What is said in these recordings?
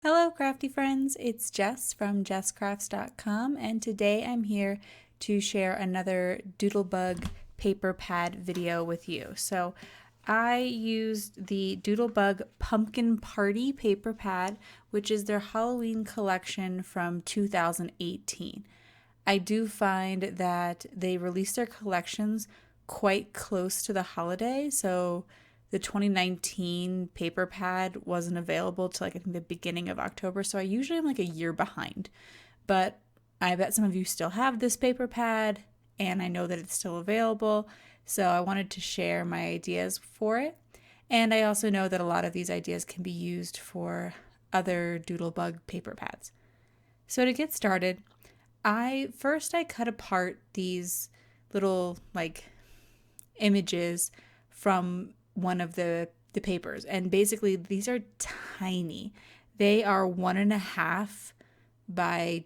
Hello, crafty friends. It's Jess from jesscrafts.com, and today I'm here to share another Doodlebug paper pad video with you. So, I used the Doodlebug Pumpkin Party paper pad, which is their Halloween collection from 2018. I do find that they release their collections quite close to the holiday, so the 2019 paper pad wasn't available till I think the beginning of October, so I usually am like a year behind. But I bet some of you still have this paper pad, and I know that it's still available, so I wanted to share my ideas for it. And I also know that a lot of these ideas can be used for other Doodlebug paper pads. So to get started, I cut apart these little images from one of the papers, and basically these are tiny. They are 1.5 by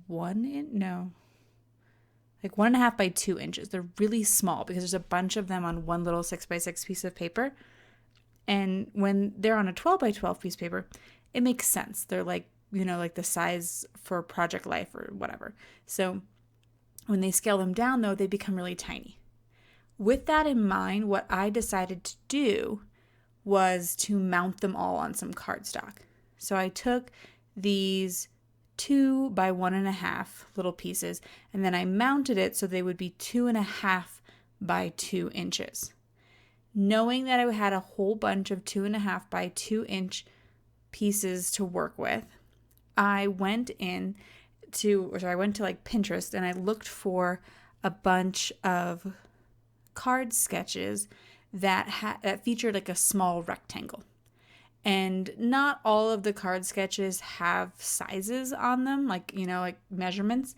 1 inch. No, like 1.5 by 2 inches. They're really small because there's a bunch of them on one little 6x6 piece of paper. And when they're on a 12 by 12 piece of paper, it makes sense. They're like the size for Project Life or whatever. So when they scale them down, though, they become really tiny. With that in mind, what I decided to do was to mount them all on some cardstock. So I took these 2 by 1.5 little pieces, and then I mounted it so they would be 2.5 by 2 inches. Knowing that I had a whole bunch of 2.5 by 2 inch pieces to work with, I went to Pinterest, and I looked for a bunch of card sketches that featured like a small rectangle. And not all of the card sketches have sizes on them, like measurements.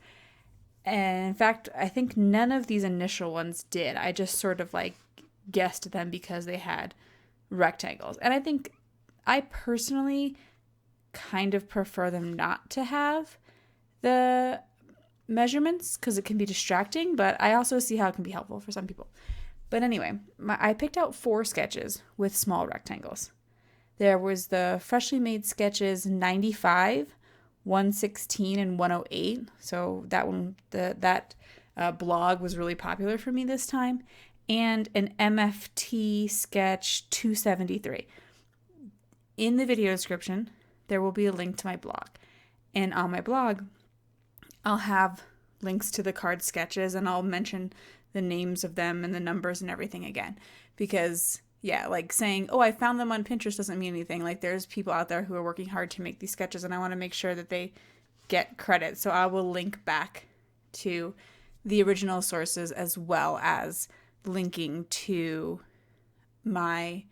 And in fact, I think none of these initial ones did. I just sort of guessed at them because they had rectangles. And I think I personally kind of prefer them not to have the measurements because it can be distracting, but I also see how it can be helpful for some people. But anyway, I picked out 4 sketches with small rectangles. There was the Freshly Made Sketches 95, 116, and 108. So that one, that blog was really popular for me this time. And an MFT Sketch 273. In the video description, there will be a link to my blog. And on my blog, I'll have links to the card sketches, and I'll mention the names of them and the numbers and everything again. Because, yeah, saying, oh, I found them on Pinterest doesn't mean anything. There's people out there who are working hard to make these sketches, and I want to make sure that they get credit. So I will link back to the original sources as well as linking to my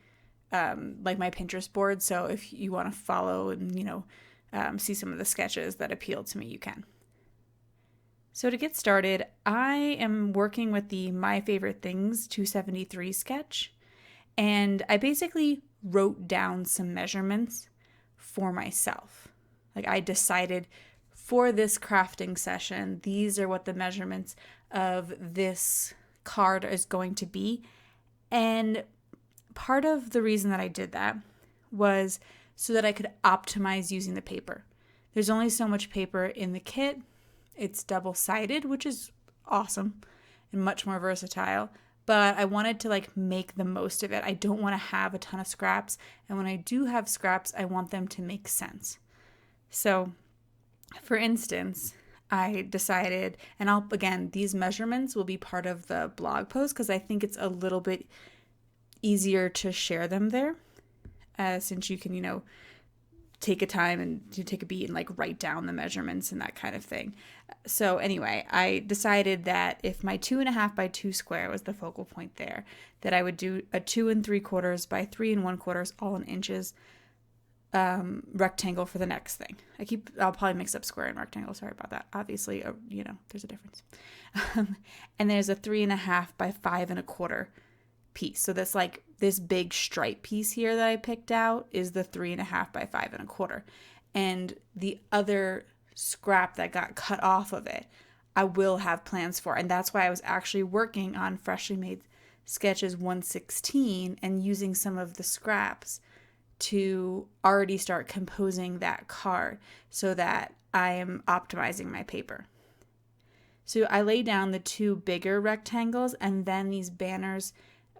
my Pinterest board. So if you want to follow and see some of the sketches that appeal to me, you can. So to get started, I am working with the My Favorite Things 273 sketch, and I basically wrote down some measurements for myself. I decided for this crafting session, these are what the measurements of this card is going to be. And part of the reason that I did that was so that I could optimize using the paper. There's only so much paper in the kit. It's double-sided, which is awesome and much more versatile, but I wanted to make the most of it. I don't want to have a ton of scraps, and when I do have scraps, I want them to make sense. So, for instance, I decided, and these measurements will be part of the blog post because I think it's a little bit easier to share them there, since you can, take a time and you take a beat and write down the measurements and that kind of thing. So anyway, I decided that if my 2.5 by 2 square was the focal point there, that I would do a 2 3/4 by 3 1/4, all in inches, rectangle for the next thing. I'll probably mix up square and rectangle. Sorry about that. Obviously, there's a difference. And there's a 3.5 by 5 1/4 piece. So that's this big stripe piece here that I picked out is the 3.5 by 5 1/4. And the other scrap that got cut off of it, I will have plans for. And that's why I was actually working on Freshly Made Sketches 116 and using some of the scraps to already start composing that card so that I am optimizing my paper. So I lay down the 2 bigger rectangles, and then these banners,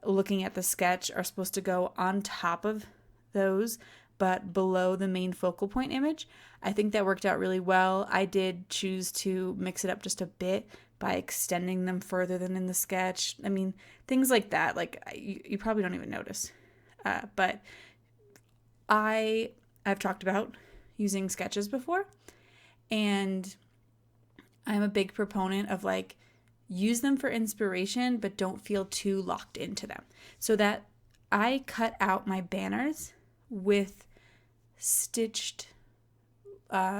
looking at the sketch, are supposed to go on top of those, but below the main focal point image. I think that worked out really well. I did choose to mix it up just a bit by extending them further than in the sketch. I mean, things like that, like you probably don't even notice. But I've talked about using sketches before, and I'm a big proponent of like, use them for inspiration, but don't feel too locked into them. So that I cut out my banners with stitched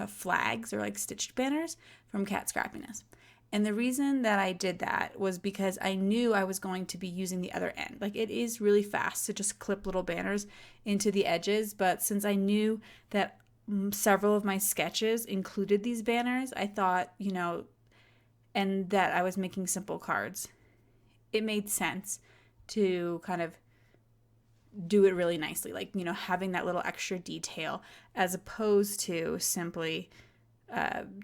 flags, or like stitched banners from Cat Scrappiness. And the reason that I did that was because I knew I was going to be using the other end. Like, it is really fast to just clip little banners into the edges, but since I knew that several of my sketches included these banners, I thought, and that I was making simple cards, it made sense to kind of do it really nicely, like, having that little extra detail as opposed to simply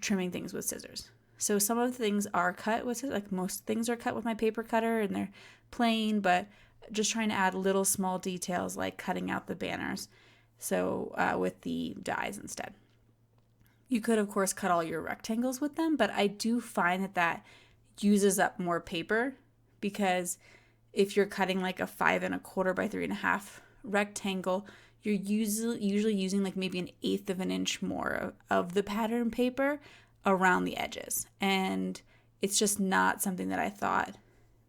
trimming things with scissors. So some of the things are cut with, like most things are cut with my paper cutter and they're plain, but just trying to add little small details like cutting out the banners. So with the dies instead. You could, of course, cut all your rectangles with them, but I do find that uses up more paper, because if you're cutting like a 5 1/4 by 3 1/2 rectangle, you're usually using like maybe 1/8 of an inch more of the pattern paper around the edges. And it's just not something that I thought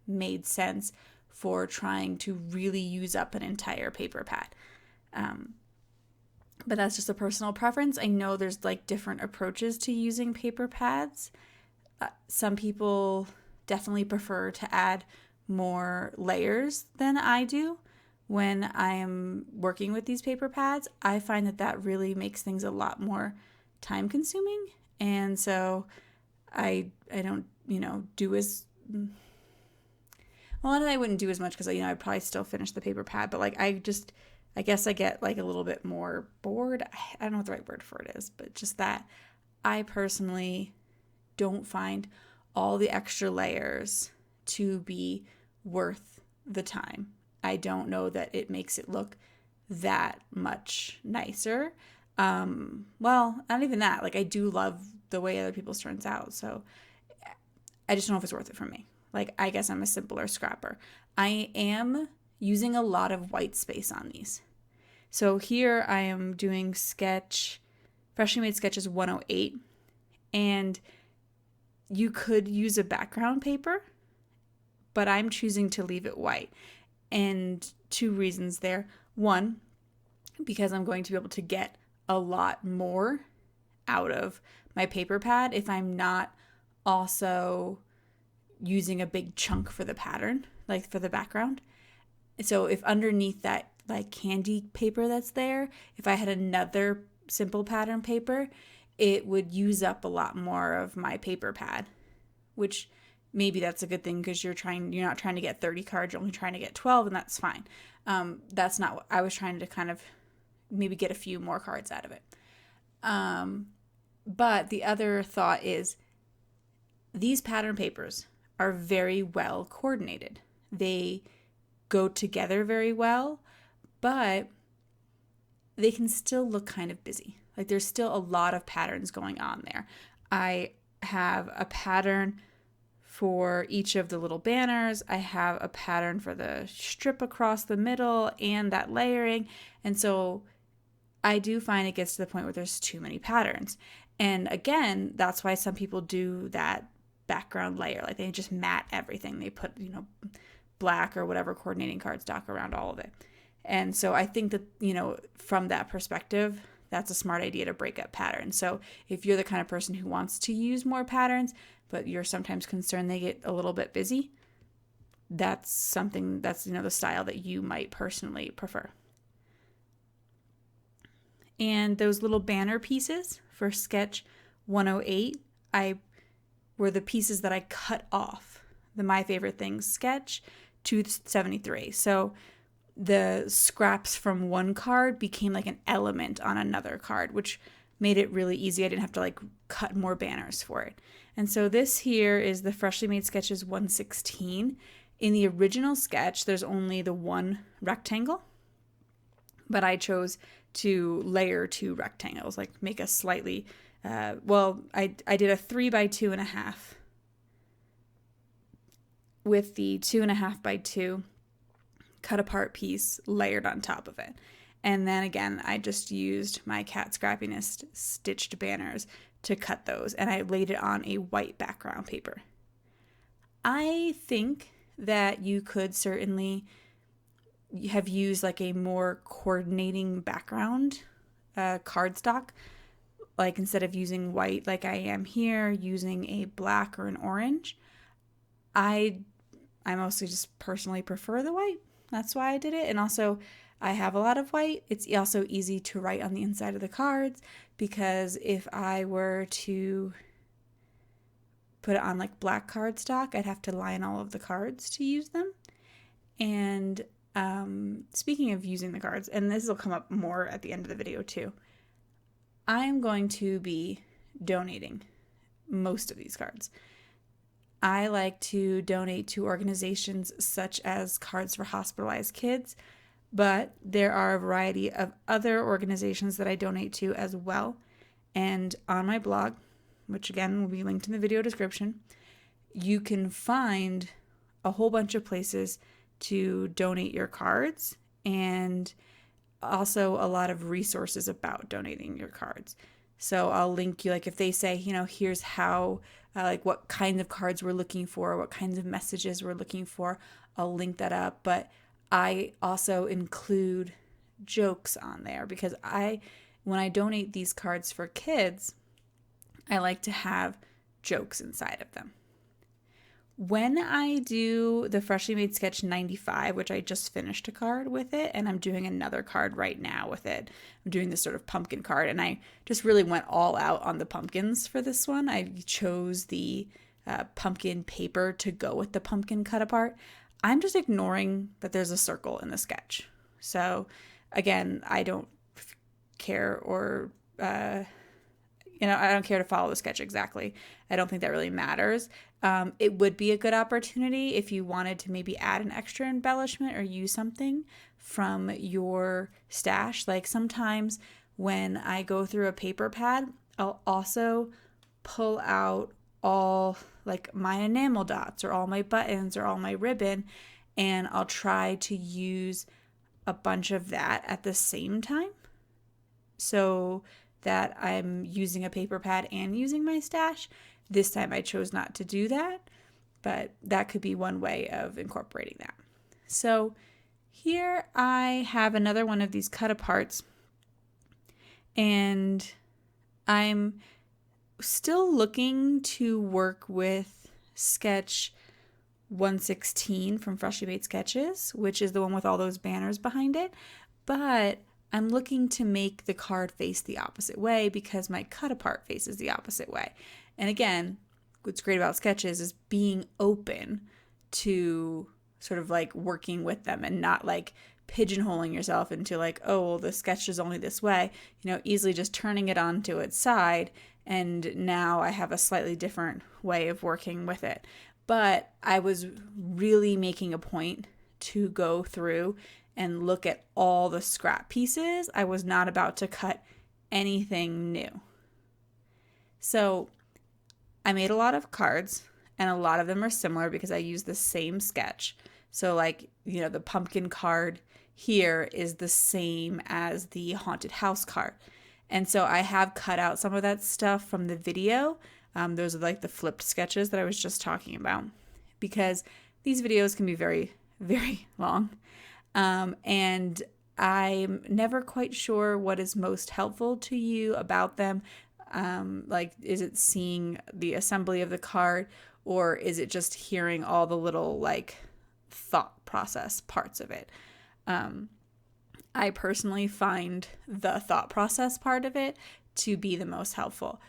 made sense for trying to really use up an entire paper pad. But that's just a personal preference. I know there's like different approaches to using paper pads. Some people definitely prefer to add more layers than I do when I am working with these paper pads. I find that really makes things a lot more time consuming. And so I don't, do as well, and I wouldn't do as much because, I'd probably still finish the paper pad, but like, I guess I get like a little bit more bored. I don't know what the right word for it is, but just that I personally don't find all the extra layers to be worth the time. I don't know that it makes it look that much nicer. Well, not even that. Like, I do love the way other people's turns out, so I just don't know if it's worth it for me. Like, I guess I'm a simpler scrapper. I am using a lot of white space on these. So here I am doing Freshly Made Sketches 108, and you could use a background paper, but I'm choosing to leave it white. And 2 reasons there. 1, because I'm going to be able to get a lot more out of my paper pad if I'm not also using a big chunk for the pattern, like for the background. So if underneath that like candy paper that's there, if I had another simple pattern paper, it would use up a lot more of my paper pad, which maybe that's a good thing because you're not trying to get 30 cards, you're only trying to get 12, and that's fine. That's not what I was trying to kind of maybe get a few more cards out of it. But the other thought is these pattern papers are very well coordinated. They go together very well, but they can still look kind of busy. Like, there's still a lot of patterns going on there. I have a pattern for each of the little banners. I have a pattern for the strip across the middle and that layering. And so I do find it gets to the point where there's too many patterns. And again, that's why some people do that background layer. Like, they just mat everything. They put, black or whatever coordinating cardstock around all of it. And so I think that, from that perspective, that's a smart idea to break up patterns. So if you're the kind of person who wants to use more patterns, but you're sometimes concerned they get a little bit busy, that's something that's, the style that you might personally prefer. And those little banner pieces for sketch 108, were the pieces that I cut off the My Favorite Things sketch 273. So the scraps from one card became like an element on another card, which made it really easy. I didn't have to like cut more banners for it. And so this here is the Freshly Made Sketches 116. In the original sketch, there's only the one rectangle, but I chose to layer 2 rectangles, like make a slightly, I did a 3 by 2.5 with the 2.5 by 2 cut apart piece layered on top of it. And then again, I just used my cat Scrappiness stitched banners to cut those, and I laid it on a white background paper. I think that you could certainly have used like a more coordinating background cardstock, like instead of using white like I am here, using a black or an orange. I mostly just personally prefer the white. That's why I did it. And also, I have a lot of white. It's also easy to write on the inside of the cards, because if I were to put it on like black cardstock, I'd have to line all of the cards to use them. And speaking of using the cards, and this will come up more at the end of the video too, I'm going to be donating most of these cards. I like to donate to organizations such as Cards for Hospitalized Kids, but there are a variety of other organizations that I donate to as well. And on my blog, which again will be linked in the video description, you can find a whole bunch of places to donate your cards, and also a lot of resources about donating your cards. So I'll link you, like if they say, here's how, like what kinds of cards we're looking for, what kinds of messages we're looking for, I'll link that up. But I also include jokes on there, because when I donate these cards for kids, I like to have jokes inside of them. When I do the Freshly Made Sketch 95, which I just finished a card with it, and I'm doing another card right now with it. I'm doing this sort of pumpkin card, and I just really went all out on the pumpkins for this one. I chose the pumpkin paper to go with the pumpkin cut apart. I'm just ignoring that there's a circle in the sketch. So again, I don't care or I don't care to follow the sketch exactly. I don't think that really matters. It would be a good opportunity if you wanted to maybe add an extra embellishment or use something from your stash. Like sometimes when I go through a paper pad, I'll also pull out all like my enamel dots or all my buttons or all my ribbon, and I'll try to use a bunch of that at the same time, so that I'm using a paper pad and using my stash. This time I chose not to do that, but that could be one way of incorporating that. So here I have another one of these cut aparts, and I'm still looking to work with sketch 116 from Freshly Made Sketches, which is the one with all those banners behind it, but I'm looking to make the card face the opposite way because my cut apart faces the opposite way. And again, what's great about sketches is being open to sort of like working with them and not like pigeonholing yourself into like, oh, well, the sketch is only this way, easily just turning it onto its side. And now I have a slightly different way of working with it. But I was really making a point to go through and look at all the scrap pieces. I was not about to cut anything new. So I made a lot of cards, and a lot of them are similar because I used the same sketch. So like, the pumpkin card here is the same as the haunted house card. And so I have cut out some of that stuff from the video. Those are like the flipped sketches that I was just talking about, because these videos can be very, very long. And I'm never quite sure what is most helpful to you about them. Like, is it seeing the assembly of the card, or is it just hearing all the little like thought process parts of it? I personally find the thought process part of it to be the most helpful.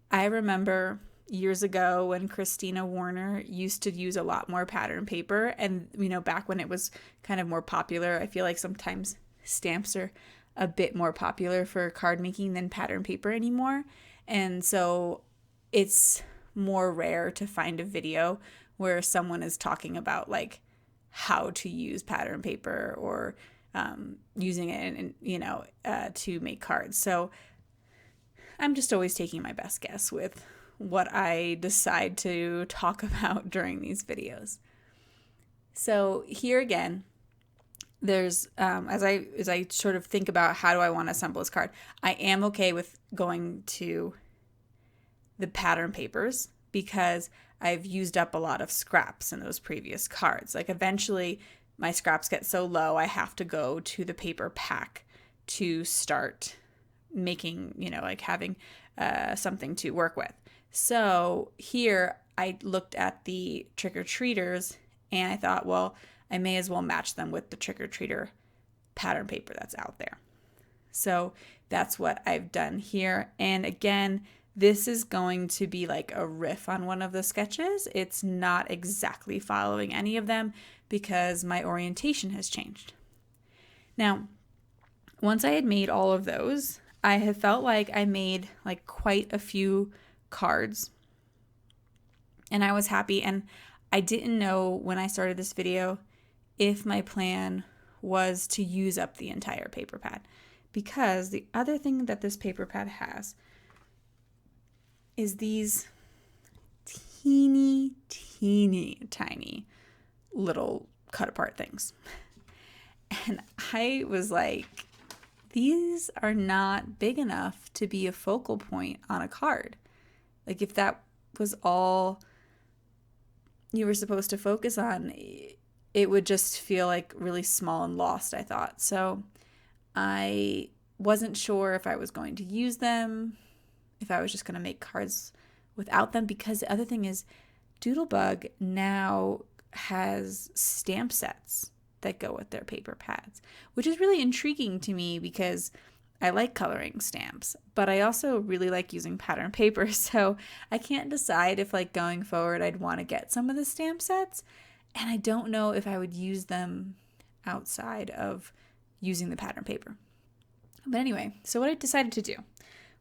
I remember years ago when Christina Warner used to use a lot more pattern paper. And, back when it was kind of more popular, I feel like sometimes stamps are a bit more popular for card making than pattern paper anymore. And so it's more rare to find a video where someone is talking about like how to use pattern paper or using it to make cards. So I'm just always taking my best guess with what I decide to talk about during these videos. So here again, there's as I sort of think about how do I want to assemble this card, I am okay with going to the pattern papers because I've used up a lot of scraps in those previous cards. Like eventually my scraps get so low I have to go to the paper pack to start making, like having something to work with. So here I looked at the trick-or-treaters and I thought, well, I may as well match them with the trick-or-treater pattern paper that's out there. So that's what I've done here. And again, this is going to be like a riff on one of the sketches. It's not exactly following any of them because my orientation has changed. Now, once I had made all of those, I had felt like I made like quite a few cards and I was happy. And I didn't know when I started this video if my plan was to use up the entire paper pad, because the other thing that this paper pad has is these teeny tiny little cut apart things. And I was like, these are not big enough to be a focal point on a card. Like if that was all you were supposed to focus on, it would just feel like really small and lost, I thought. So I wasn't sure if I was going to use them, if I was just going to make cards without them, because the other thing is Doodlebug now has stamp sets that go with their paper pads, which is really intriguing to me because I like coloring stamps, but I also really like using pattern paper. So I can't decide if like going forward I'd want to get some of the stamp sets, and I don't know if I would use them outside of using the pattern paper. But anyway, so what I decided to do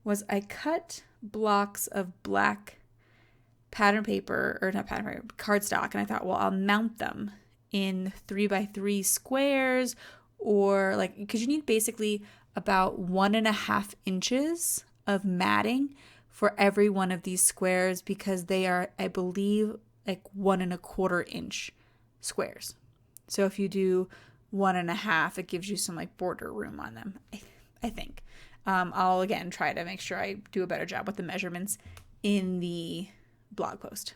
was I cut blocks of black pattern paper, or not pattern paper, cardstock, and I thought, well, I'll mount them in 3x3 squares, or like, because you need basically about 1.5 inches of matting for every one of these squares, because they are, I believe, like 1.25 inch squares. So if you do 1.5, it gives you some like border room on them, I think. I'll again try to make sure I do a better job with the measurements in the blog post.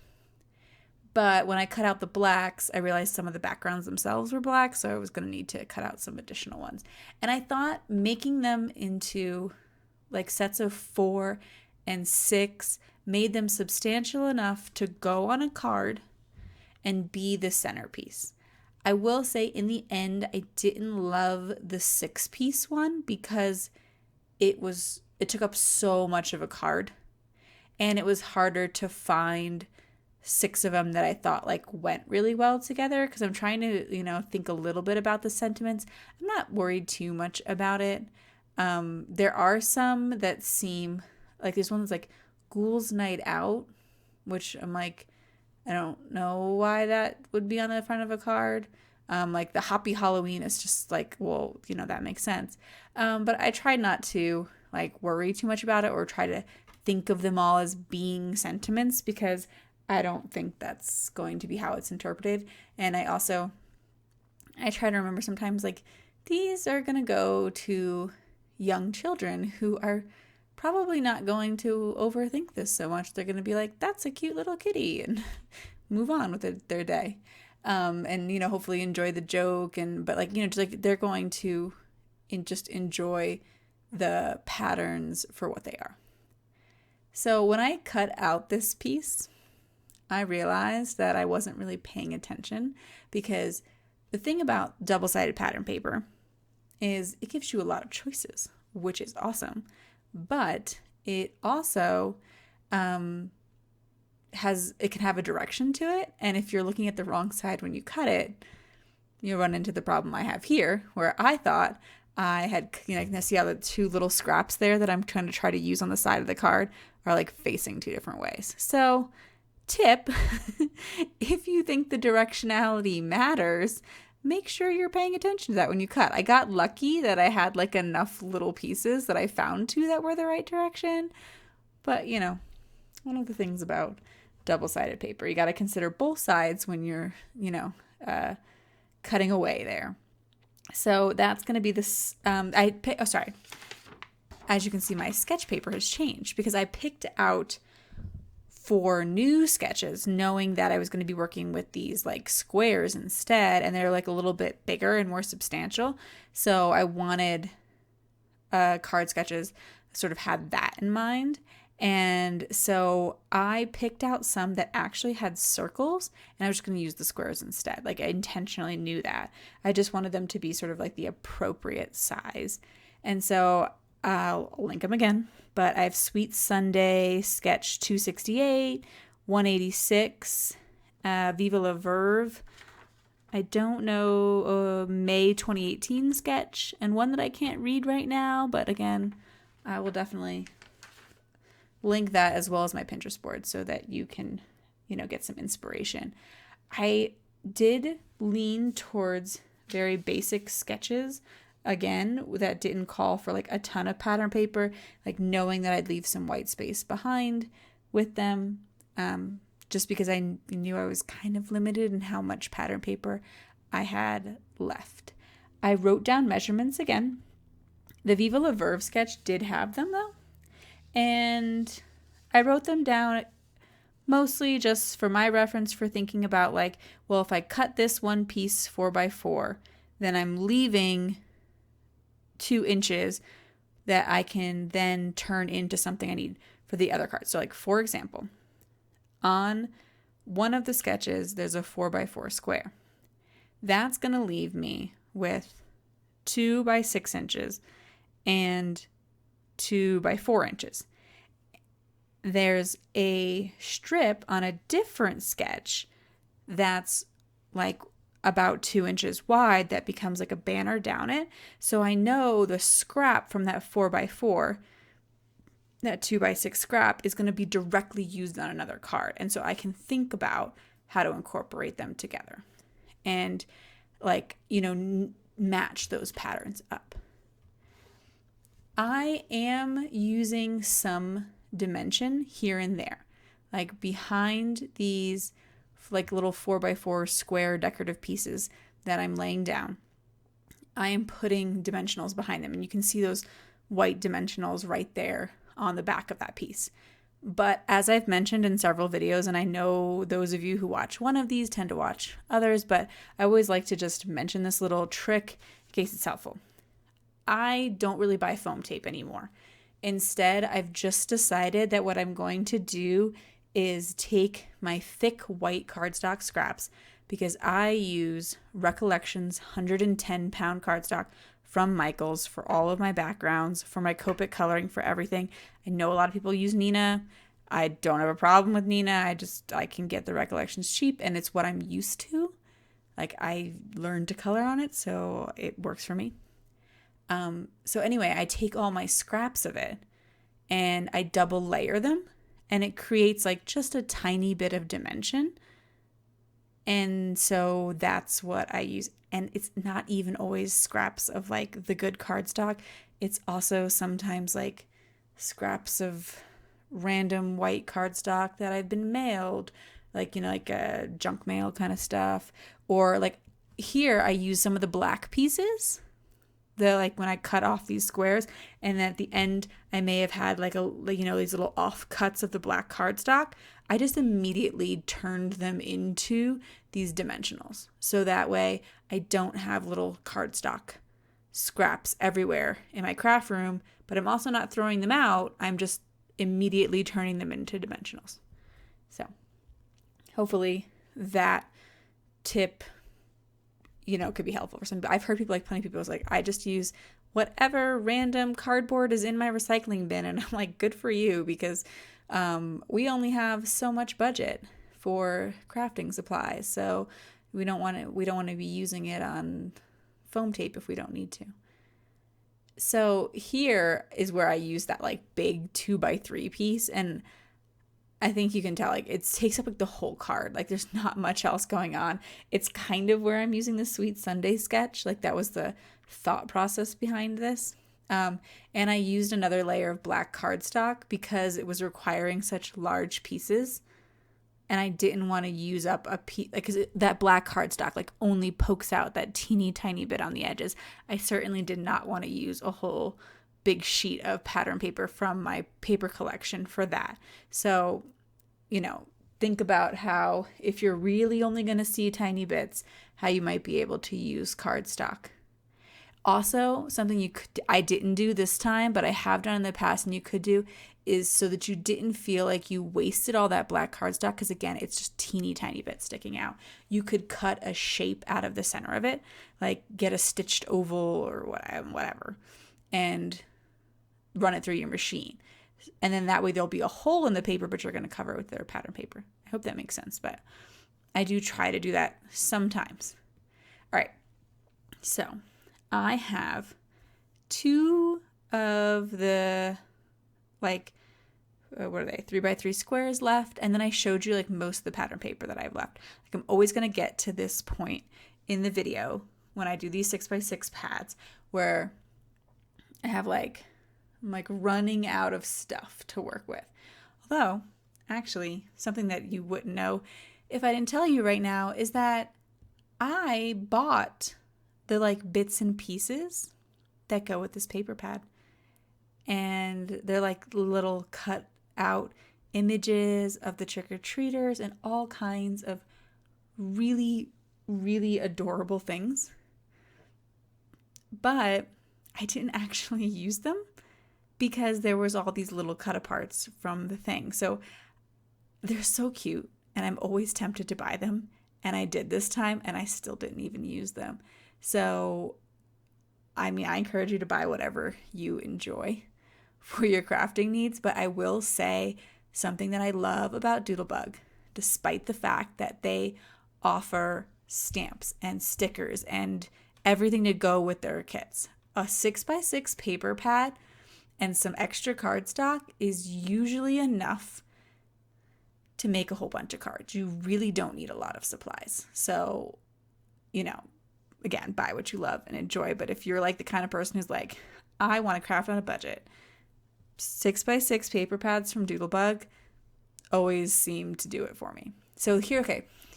But when I cut out the blacks, I realized some of the backgrounds themselves were black, so I was going to need to cut out some additional ones. And I thought making them into like sets of 4 and 6 made them substantial enough to go on a card and be the centerpiece. I will say in the end, I didn't love the 6-piece one because it took up so much of a card, and it was harder to find 6 of them that I thought like went really well together, because I'm trying to, think a little bit about the sentiments. I'm not worried too much about it. There are some that seem like there's one that's like Ghouls Night Out, which I'm like, I don't know why that would be on the front of a card. Like the Happy Halloween is just like, well, that makes sense. But I try not to like worry too much about it or try to think of them all as being sentiments, because I don't think that's going to be how it's interpreted. And I try to remember sometimes like these are going to go to young children who are probably not going to overthink this so much. They're going to be like, that's a cute little kitty, and move on with their day. And hopefully enjoy the joke, but like, just like they're going to just enjoy the patterns for what they are. So when I cut out this piece, I realized that I wasn't really paying attention, because the thing about double-sided pattern paper is it gives you a lot of choices, which is awesome. But it also it can have a direction to it. And if you're looking at the wrong side when you cut it, you'll run into the problem I have here, where I thought I had, you can see how the two little scraps there that I'm trying to use on the side of the card are like facing two different ways. So tip, if you think the directionality matters, make sure you're paying attention to that when you cut. I got lucky that I had like enough little pieces that I found two that were the right direction. But, one of the things about double-sided paper, you got to consider both sides when you're, cutting away there. So that's going to be this, as you can see, my sketch paper has changed because I picked out 4 new sketches knowing that I was going to be working with these like squares instead, and they're like a little bit bigger and more substantial. So I wanted card sketches sort of had that in mind. And so I picked out some that actually had circles, and I was just going to use the squares instead. Like, I intentionally knew that. I just wanted them to be sort of like the appropriate size. And so I'll link them again, but I have Sweet Sunday Sketch 268, 186, Viva la Verve, I don't know, May 2018 sketch, and one that I can't read right now, but again, I will definitely link that as well as my Pinterest board so that you can, get some inspiration. I did lean towards very basic sketches, again, that didn't call for like a ton of pattern paper, like knowing that I'd leave some white space behind with them, just because I knew I was kind of limited in how much pattern paper I had left. I wrote down measurements again. The Viva la Verve sketch did have them though, and I wrote them down mostly just for my reference, for thinking about like, well, if I cut this one piece 4x4, then I'm leaving 2 inches that I can then turn into something I need for the other card. So like, for example, on one of the sketches, there's a 4x4 square. That's going to leave me with 2 by 6 inches and 2 by 4 inches. There's a strip on a different sketch that's like about 2 inches wide that becomes like a banner down it. So I know the scrap from that 4x4, that 2x6 scrap, is going to be directly used on another card. And so I can think about how to incorporate them together and like, match those patterns up. I am using some dimension here and there, like behind these like little 4x4 square decorative pieces that I'm laying down. I am putting dimensionals behind them, and you can see those white dimensionals right there on the back of that piece. But as I've mentioned in several videos, and I know those of you who watch one of these tend to watch others, but I always like to just mention this little trick in case it's helpful. I don't really buy foam tape anymore. Instead, I've just decided that what I'm going to do is take my thick white cardstock scraps, because I use Recollections 110-pound cardstock from Michaels for all of my backgrounds, for my Copic coloring, for everything. I know a lot of people use Nina. I don't have a problem with Nina. I can get the Recollections cheap, and it's what I'm used to. Like, I learned to color on it, so it works for me. So anyway, I take all my scraps of it and I double layer them, and it creates like just a tiny bit of dimension. And so that's what I use. And it's not even always scraps of like the good cardstock. It's also sometimes like scraps of random white cardstock that I've been mailed, like, like a junk mail kind of stuff. Or like here, I use some of the black pieces, like when I cut off these squares, and at the end I may have had like these little offcuts of the black cardstock. I just immediately turned them into these dimensionals, so that way I don't have little cardstock scraps everywhere in my craft room, but I'm also not throwing them out. I'm just immediately turning them into dimensionals. So hopefully that tip could be helpful for some. I've heard people, like plenty of people was like, I just use whatever random cardboard is in my recycling bin. And I'm like, good for you, because We only have so much budget for crafting supplies, so we don't want to be using it on foam tape if we don't need to. So here is where I use that like big 2x3 piece, and I think you can tell like it takes up like the whole card. Like there's not much else going on. It's kind of where I'm using the Sweet Sunday sketch. Like that was the thought process behind this. And I used another layer of black cardstock because it was requiring such large pieces, and I didn't want to use up a piece, like, because that black cardstock like only pokes out that teeny tiny bit on the edges. I certainly did not want to use a whole big sheet of pattern paper from my paper collection for that. So, think about how if you're really only going to see tiny bits, how you might be able to use cardstock. Also, something I didn't do this time, but I have done in the past and you could do, is so that you didn't feel like you wasted all that black cardstock, because again, it's just teeny tiny bits sticking out. You could cut a shape out of the center of it, like get a stitched oval or whatever, and run it through your machine. And then that way there'll be a hole in the paper, but you're going to cover it with their pattern paper. I hope that makes sense, but I do try to do that sometimes. All right, so I have 2 of the, like, what are they, 3x3 squares left, and then I showed you like most of the pattern paper that I've left. Like I'm always going to get to this point in the video when I do these 6x6 pads where I have I'm like running out of stuff to work with. Although, actually, something that you wouldn't know if I didn't tell you right now is that I bought the like bits and pieces that go with this paper pad. And they're like little cut out images of the trick-or-treaters and all kinds of really, really adorable things. But I didn't actually use them because there was all these little cut aparts from the thing. So they're so cute and I'm always tempted to buy them. And I did this time and I still didn't even use them. So, I mean, I encourage you to buy whatever you enjoy for your crafting needs. But I will say something that I love about Doodlebug, despite the fact that they offer stamps and stickers and everything to go with their kits. A 6x6 paper pad and some extra cardstock is usually enough to make a whole bunch of cards. You really don't need a lot of supplies. So, again, buy what you love and enjoy. But if you're like the kind of person who's like, I want to craft on a budget, 6x6 paper pads from Doodlebug always seem to do it for me. So here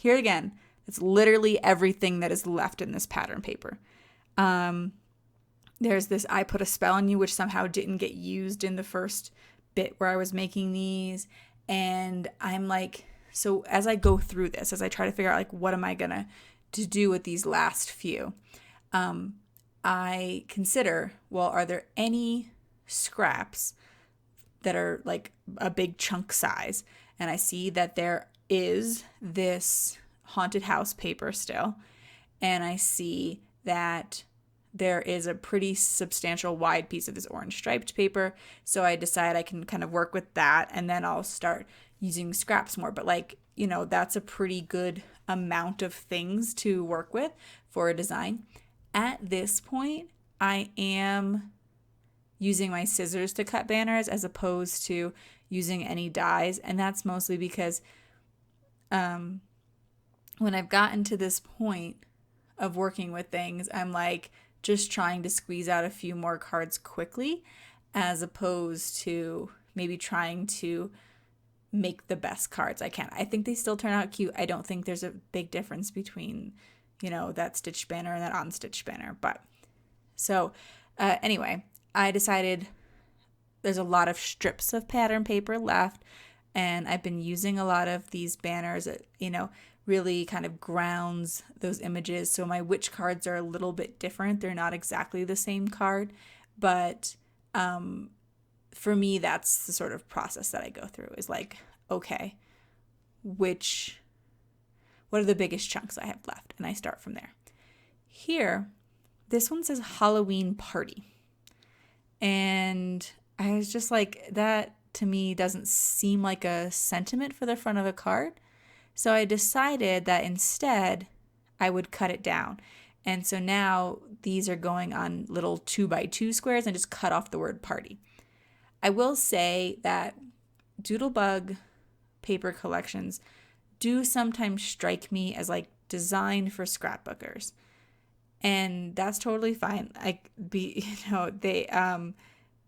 again, it's literally everything that is left in this pattern paper. There's this I Put a Spell on You, which somehow didn't get used in the first bit where I was making these. And I'm like, so as I go through this, as I try to figure out like what am I gonna to do with these last few, I consider, well, are there any scraps that are like a big chunk size? And I see that there is this haunted house paper still, and I see that there is a pretty substantial wide piece of this orange striped paper. So I decide I can kind of work with that, and then I'll start using scraps more. But that's a pretty good amount of things to work with for a design. At this point, I am using my scissors to cut banners as opposed to using any dies. And that's mostly because when I've gotten to this point of working with things, I'm like just trying to squeeze out a few more cards quickly as opposed to maybe trying to make the best cards I can. I think they still turn out cute. I don't think there's a big difference between, that stitched banner and that unstitched banner. But so anyway, I decided there's a lot of strips of pattern paper left, and I've been using a lot of these banners that, really kind of grounds those images. So my witch cards are a little bit different. They're not exactly the same card, but for me, that's the sort of process that I go through is like, okay, what are the biggest chunks I have left? And I start from there. Here, this one says Halloween Party. And I was just like, that to me doesn't seem like a sentiment for the front of a card. So I decided that instead I would cut it down. And so now these are going on little 2x2 squares and just cut off the word party. I will say that Doodlebug paper collections do sometimes strike me as like designed for scrapbookers. And that's totally fine.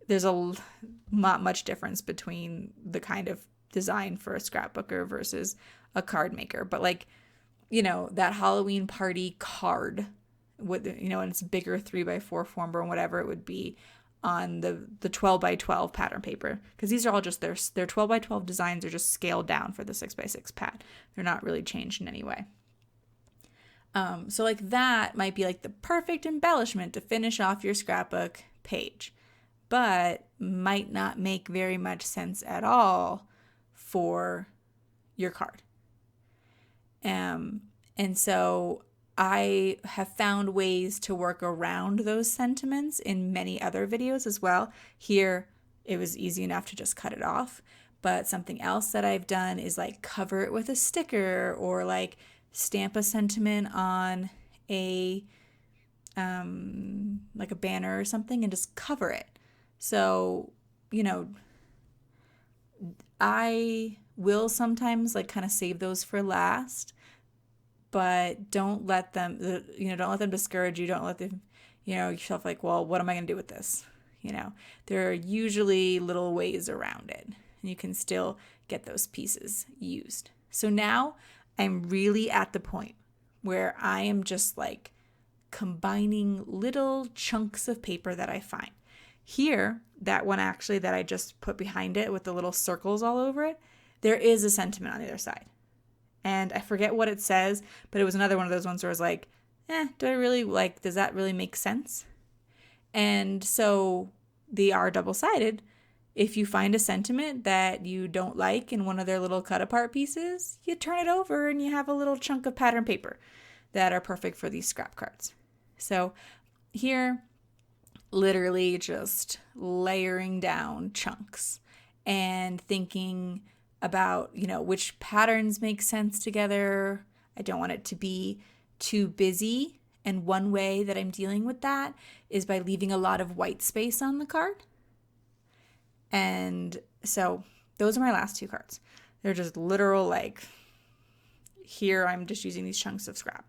There's not much difference between the kind of design for a scrapbooker versus a card maker. But like, that Halloween party card with, and it's bigger 3x4 form or whatever it would be on the 12x12 pattern paper, because these are all just their 12x12 designs are just scaled down for the 6x6 pad. They're not really changed in any way. So like that might be like the perfect embellishment to finish off your scrapbook page, but might not make very much sense at all for your card. And so I have found ways to work around those sentiments in many other videos as well. Here, it was easy enough to just cut it off. But something else that I've done is like cover it with a sticker or like stamp a sentiment on a like a banner or something and just cover it. So, I will sometimes like kind of save those for last, but don't let them discourage you. Don't let them, yourself like, well, what am I going to do with this? There are usually little ways around it and you can still get those pieces used. So now I'm really at the point where I am just like combining little chunks of paper that I find. Here, that one actually that I just put behind it with the little circles all over it, there is a sentiment on the other side. And I forget what it says, but it was another one of those ones where I was like, does that really make sense? And so they are double-sided. If you find a sentiment that you don't like in one of their little cut-apart pieces, you turn it over and you have a little chunk of pattern paper that are perfect for these scrap cards. So here, literally just layering down chunks and thinking about, which patterns make sense together. I don't want it to be too busy. And one way that I'm dealing with that is by leaving a lot of white space on the card. And so those are my last two cards. They're just literal, like, here I'm just using these chunks of scrap.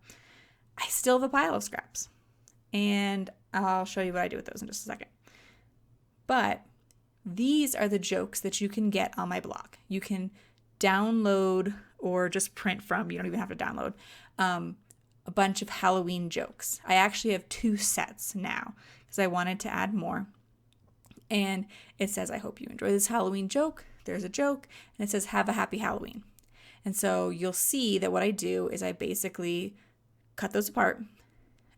I still have a pile of scraps. And I'll show you what I do with those in just a second. But these are the jokes that you can get on my blog. You can download or just print from, you don't even have to download, a bunch of Halloween jokes. I actually have 2 sets now because I wanted to add more. And it says, I hope you enjoy this Halloween joke. There's a joke, and it says, have a happy Halloween. And so you'll see that what I do is I basically cut those apart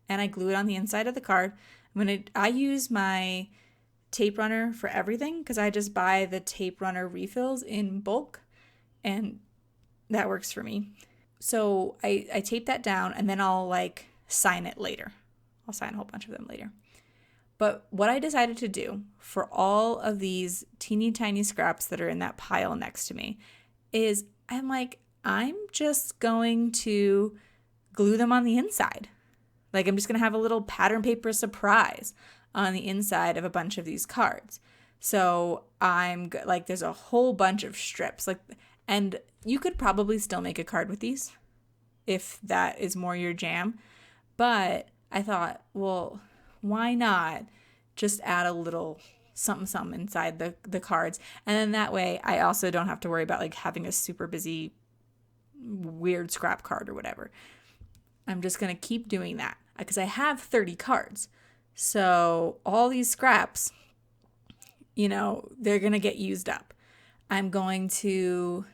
and I glue it on the inside of the card. I use my tape runner for everything because I just buy the tape runner refills in bulk, and that works for me. So I tape that down and then I'll like sign it later. I'll sign a whole bunch of them later. But what I decided to do for all of these teeny tiny scraps that are in that pile next to me is I'm just going to glue them on the inside. Like I'm just going to have a little pattern paper surprise on the inside of a bunch of these cards. So there's a whole bunch of strips, and you could probably still make a card with these if that is more your jam. But I thought, well, why not just add a little something inside the cards? And then that way I also don't have to worry about like having a super busy weird scrap card or whatever. I'm just going to keep doing that because I have 30 cards. So all these scraps, they're going to get used up. I'm going to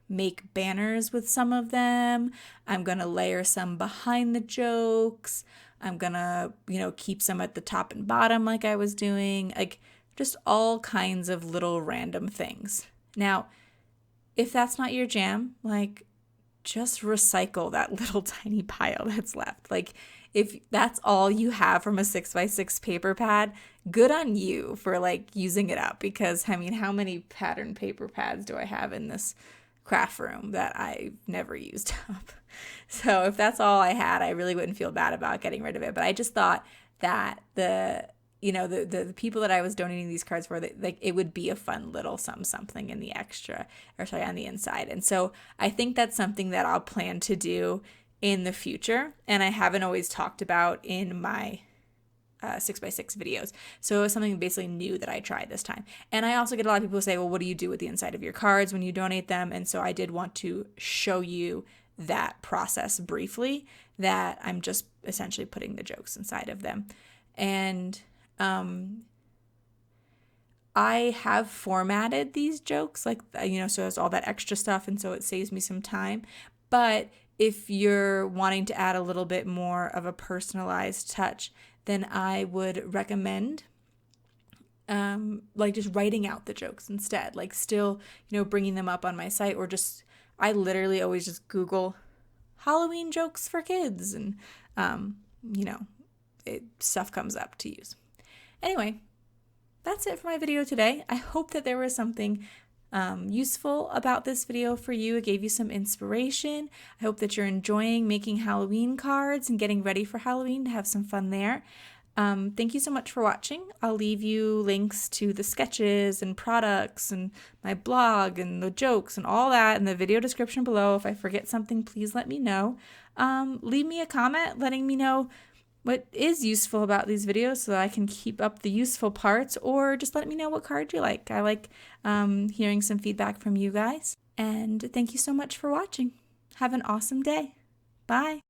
make banners with some of them. I'm going to layer some behind the jokes. I'm going to, keep some at the top and bottom like I was doing. Like just all kinds of little random things. Now, if that's not your jam, just recycle that little tiny pile that's left. If that's all you have from a 6x6 paper pad, good on you for like using it up, because I mean, how many pattern paper pads do I have in this craft room that I've never used up? So if that's all I had, I really wouldn't feel bad about getting rid of it. But I just thought that the people that I was donating these cards for, that like it would be a fun little something in the extra, or sorry, on the inside. And so I think that's something that I'll plan to do in the future, and I haven't always talked about in my 6x6 videos. So it was something basically new that I tried this time. And I also get a lot of people say, well, what do you do with the inside of your cards when you donate them? And so I did want to show you that process briefly, that I'm just essentially putting the jokes inside of them. And I have formatted these jokes, like, so it's all that extra stuff, and so it saves me some time. But if you're wanting to add a little bit more of a personalized touch, then I would recommend like just writing out the jokes instead, like still, bringing them up on my site, or just, I literally always just Google Halloween jokes for kids, and, stuff comes up to use. Anyway, that's it for my video today. I hope that there was something useful about this video for you. It gave you some inspiration. I hope that you're enjoying making Halloween cards and getting ready for Halloween to have some fun there. Thank you so much for watching. I'll leave you links to the sketches and products and my blog and the jokes and all that in the video description below. If I forget something, please let me know. Leave me a comment letting me know what is useful about these videos so that I can keep up the useful parts, or just let me know what card you like. I like hearing some feedback from you guys. And thank you so much for watching. Have an awesome day. Bye.